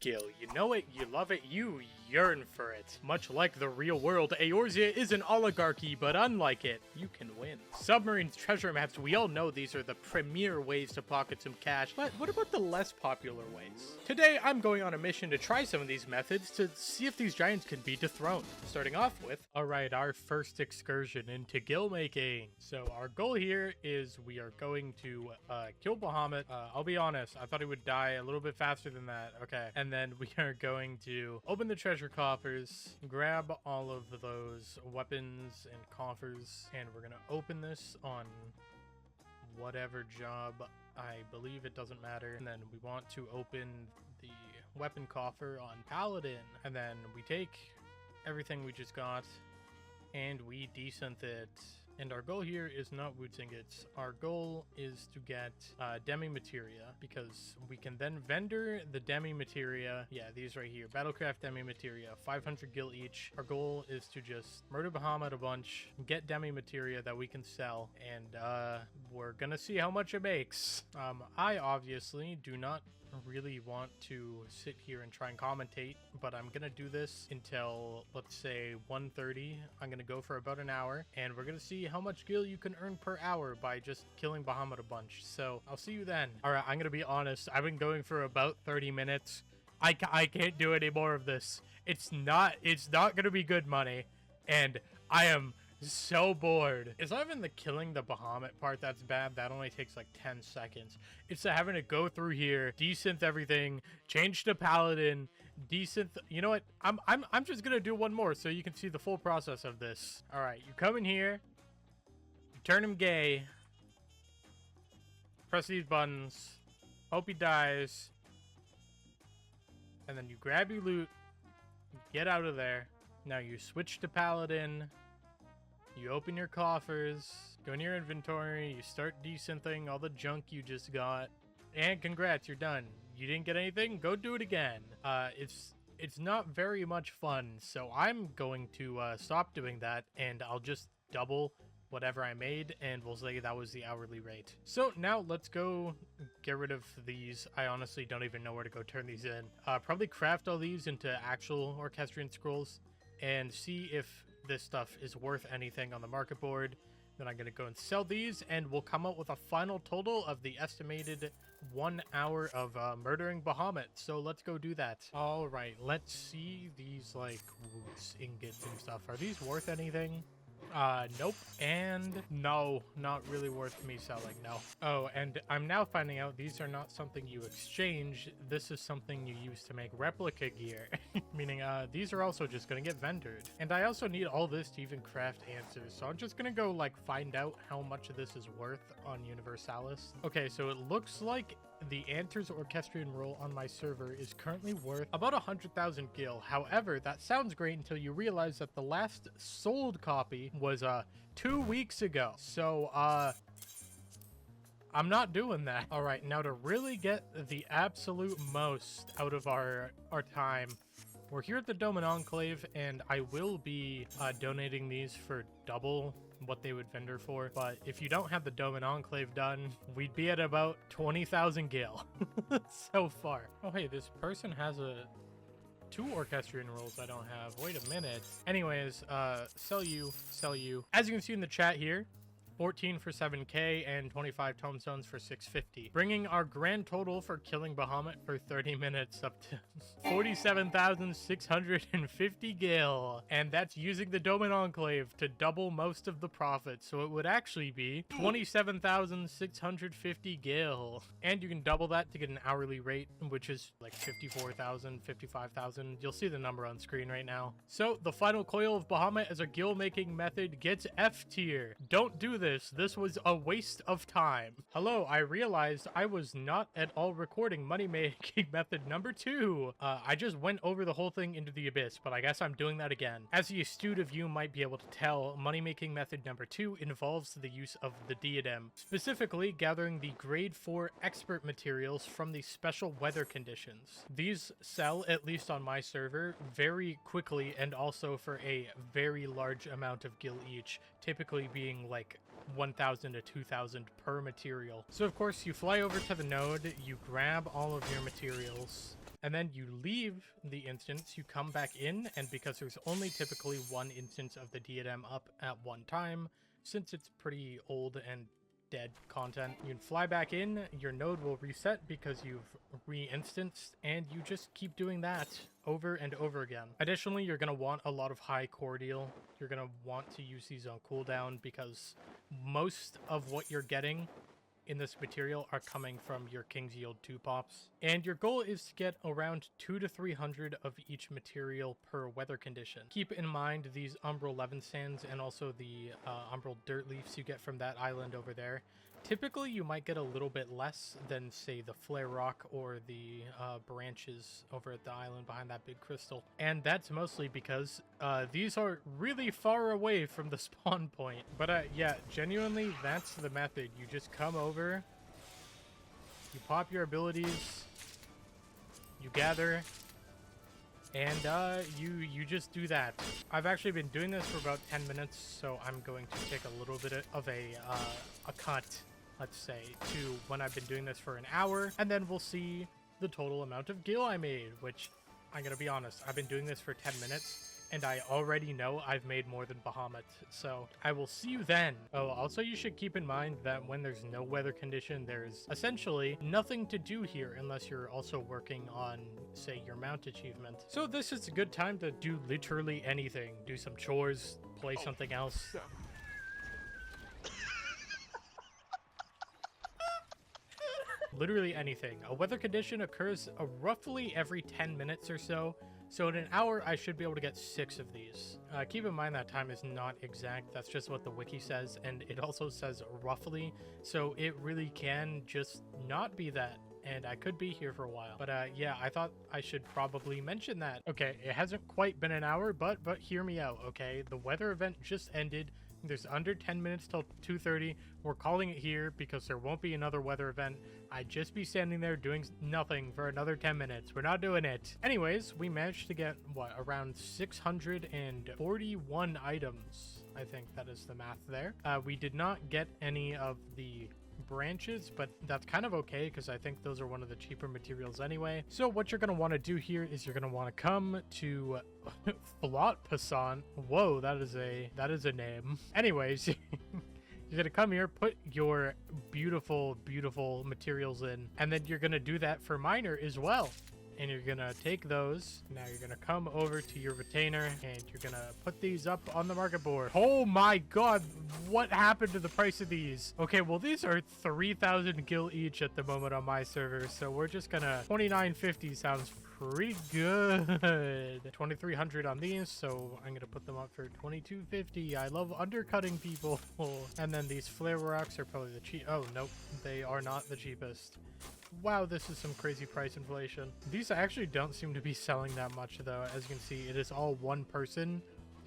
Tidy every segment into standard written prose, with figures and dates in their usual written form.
Gil, you know it, you love it, you yearn for it. Much like the real world, Eorzea is an oligarchy, but unlike it, you can win. Submarine treasure maps, we all know these are the premier ways to pocket some cash, but what about the less popular ways? Today, I'm going on a mission to try some of these methods to see if these giants can be dethroned. Starting off with, alright, our first excursion into Gil making. So our goal here is we are going to kill Bahamut. I'll be honest, I thought he would die a little bit faster than that. Okay. And then we are going to open the treasure coffers, grab all of those weapons and coffers, and we're going to open this on whatever job. I believe it doesn't matter. And then we want to open the weapon coffer on Paladin. And then we take everything we just got and we desynth it. And our goal here is not wood ingots. Our goal is to get demi materia, because we can then vendor the demi materia. Yeah, these right here, battlecraft demi materia, 500 gil each. Our goal is to just murder Bahamut a bunch, get demi materia that we can sell, and we're gonna see how much it makes. I obviously do not really want to sit here and try and commentate, but I'm gonna do this until, let's say, 1:30. I'm gonna go for about an hour, and we're gonna see how much gil you can earn per hour by just killing Bahamut a bunch. So I'll see you then. All right, I'm gonna be honest, I've been going for about 30 minutes. I can't do any more of this. It's not gonna be good money, and I am so bored. It's not even the killing the Bahamut part that's bad. That only takes like 10 seconds. It's the having to go through here, desynth everything, change to Paladin, desynth. You know what? I'm just gonna do one more so you can see the full process of this. All right, you come in here, you turn him gay, press these buttons, hope he dies, and then you grab your loot, get out of there. Now you switch to Paladin. You open your coffers, go in your inventory, you start desynthing all the junk you just got, and congrats, you're done. You didn't get anything? Go do it again. It's not very much fun, so I'm going to stop doing that, and I'll just double whatever I made, and we'll say that was the hourly rate. So now let's go get rid of these. I honestly don't even know where to go turn these in. Probably craft all these into actual Orchestrion scrolls, and see if this stuff is worth anything on the market board. Then I'm going to go and sell these, and we'll come out with a final total of the estimated 1 hour of murdering Bahamut. So let's go do that. All right, let's see these like roots, ingots and stuff. Are these worth anything? Nope. And no, not really worth me selling, no. Oh, and I'm now finding out these are not something you exchange. This is something you use to make replica gear. Meaning, these are also just gonna get vendored. And I also need all this to even craft answers. So I'm just gonna go, like, find out how much of this is worth on Universalis. Okay, so it looks like the Answers Orchestrion roll on my server is currently worth about 100,000 gil. However, that sounds great until you realize that the last sold copy was 2 weeks ago. So I'm not doing that. All right, now to really get the absolute most out of our time, we're here at the Dome and Enclave, and I will be donating these for double what they would vendor for. But if you don't have the Dome and Enclave done, we'd be at about 20,000 gil so far. Oh, hey, this person has two Orchestrion rolls I don't have. Wait a minute. Anyways, sell you. As you can see in the chat here, 14 for 7k and 25 tomestones for 650, bringing our grand total for killing Bahamut for 30 minutes up to 47,650 gil, and that's using the Dome and Enclave to double most of the profit, so it would actually be 27,650 gil, and you can double that to get an hourly rate, which is like 54,000, 55,000. You'll see the number on screen right now. So the final coil of Bahamut as a gil making method gets F tier. Don't do this. This was a waste of time. Hello, I realized I was not at all recording money-making method number 2. I just went over the whole thing into the abyss, but I guess I'm doing that again. As the astute of you might be able to tell, money-making method number 2 involves the use of the diadem, specifically gathering the grade 4 expert materials from the special weather conditions. These sell, at least on my server, very quickly and also for a very large amount of gil each, typically being like 1,000 to 2,000 per material. So of course you fly over to the node, you grab all of your materials, And then you leave the instance, you come back in, and because there's only typically one instance of the diadem up at one time, since it's pretty old and dead content, you can fly back in, your node will reset because you've re-instanced, and you just keep doing that over and over again. Additionally, you're going to want a lot of high cordial. You're going to want to use these on cooldown because most of what you're getting in this material are coming from your King's Yield 2 pops. And your goal is to get around 200 to 300 of each material per weather condition. Keep in mind these Umbral Levin sands and also the Umbral dirt leaves you get from that island over there. Typically, you might get a little bit less than, say, the flare rock or the branches over at the island behind that big crystal. And that's mostly because these are really far away from the spawn point. But yeah, genuinely, that's the method. You just come over, you pop your abilities, you gather, and you just do that. I've actually been doing this for about 10 minutes, so I'm going to take a little bit of a cut, let's say, to when I've been doing this for an hour, and then we'll see the total amount of gil I made, which, I'm gonna be honest, I've been doing this for 10 minutes, and I already know I've made more than Bahamut, so I will see you then. Oh, also you should keep in mind that when there's no weather condition, there's essentially nothing to do here unless you're also working on, say, your mount achievement. So this is a good time to do literally anything. Do some chores, play something else. Literally anything. A weather condition occurs roughly every 10 minutes or so. So in an hour, I should be able to get 6 of these. Keep in mind that time is not exact. That's just what the wiki says. And it also says roughly. So it really can just not be that. And I could be here for a while. But yeah, I thought I should probably mention that. Okay, it hasn't quite been an hour, but hear me out, okay? The weather event just ended. There's under 10 minutes till 2:30. We're calling it here because there won't be another weather event. I'd just be standing there doing nothing for another 10 minutes. We're not doing it. Anyways, we managed to get, what, around 641 items. I think that is the math there. We did not get any of the branches, but that's kind of okay because I think those are one of the cheaper materials anyway. So what you're going to want to do here is you're going to want to come to Flotpasan. Whoa, that is a name. Anyways, you're going to come here, put your beautiful materials in, and then you're going to do that for miner as well. And you're gonna take those. Now you're gonna come over to your retainer and you're gonna put these up on the market board. Oh my god, what happened to the price of these? Okay, well, these are 3,000 gil each at the moment on my server, so we're just gonna 2950 sounds pretty good. 2,300 on these, so I'm gonna put them up for 2,250. I love undercutting people. And then these flare rocks are probably the cheap. Oh nope, they are not the cheapest. Wow, this is some crazy price inflation. These actually don't seem to be selling that much though. As you can see, it is all one person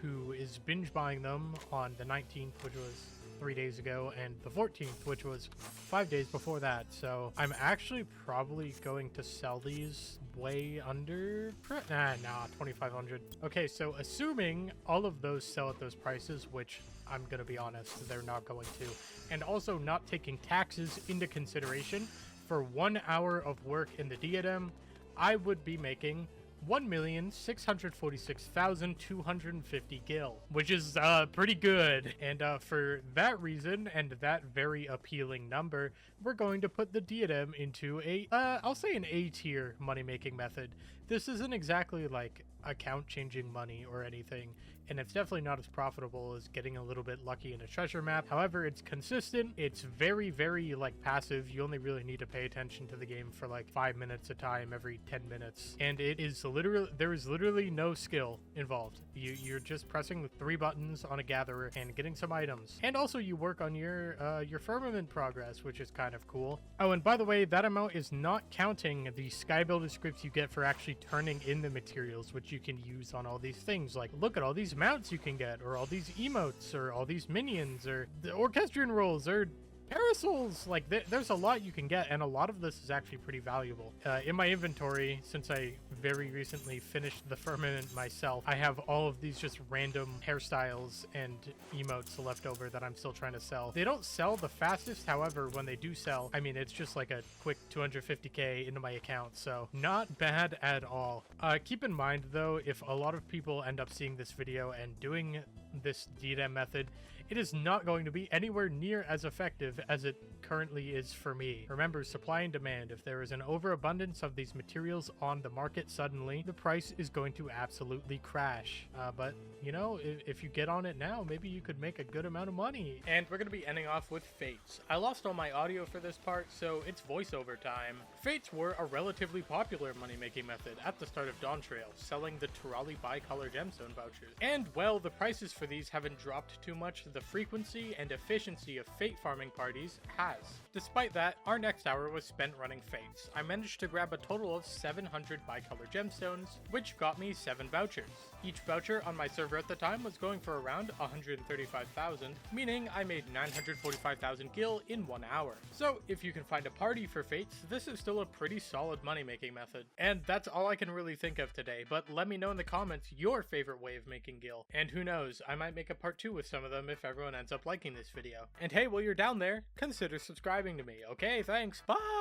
who is binge buying them on the 19th, which was 3 days ago, and the 14th, which was 5 days before that. So I'm actually probably going to sell these way under 2,500. Okay, so assuming all of those sell at those prices, which I'm gonna be honest, they're not going to, and also not taking taxes into consideration, for 1 hour of work in the diadem, I would be making 1,646,250 gil, which is pretty good. And for that reason and that very appealing number, we're going to put the diadem into a, I'll say an A tier money-making method. This isn't exactly like account changing money or anything, and it's definitely not as profitable as getting a little bit lucky in a treasure map. However, it's consistent. It's very like passive. You only really need to pay attention to the game for like 5 minutes a time every 10 minutes. And it is literally, there is literally no skill involved. You're just pressing the 3 buttons on a gatherer and getting some items. And also you work on your firmament progress, which is kind of cool. Oh, and by the way, that amount is not counting the sky builder scripts you get for actually turning in the materials, which you can use on all these things. Like, look at all these mounts you can get, or all these emotes, or all these minions, or the orchestrion rolls, or Parasols! Like, there's a lot you can get, and a lot of this is actually pretty valuable. In my inventory, since I very recently finished the firmament myself, I have all of these just random hairstyles and emotes left over that I'm still trying to sell. They don't sell the fastest, however, when they do sell, I mean, it's just like a quick 250k into my account, so not bad at all. Keep in mind, though, if a lot of people end up seeing this video and doing this DDEM method, it is not going to be anywhere near as effective as it currently is for me. Remember, supply and demand. If there is an overabundance of these materials on the market suddenly, the price is going to absolutely crash. But, you know, if you get on it now, maybe you could make a good amount of money. And we're going to be ending off with Fates. I lost all my audio for this part, so it's voiceover time. Fates were a relatively popular money-making method at the start of Dawn Trail, selling the Turali bicolor gemstone vouchers. And, well, the prices for these haven't dropped too much. The frequency and efficiency of Fate farming parties has. Despite that, our next hour was spent running Fates. I managed to grab a total of 700 bicolor gemstones, which got me 7 vouchers. Each voucher on my server at the time was going for around 135,000, meaning I made 945,000 gil in 1 hour. So if you can find a party for Fates, this is still a pretty solid money-making method. And that's all I can really think of today, but let me know in the comments your favorite way of making gil. And who knows, I might make a part 2 with some of them if everyone ends up liking this video. And hey, while you're down there, consider subscribing to me, okay? Thanks, bye!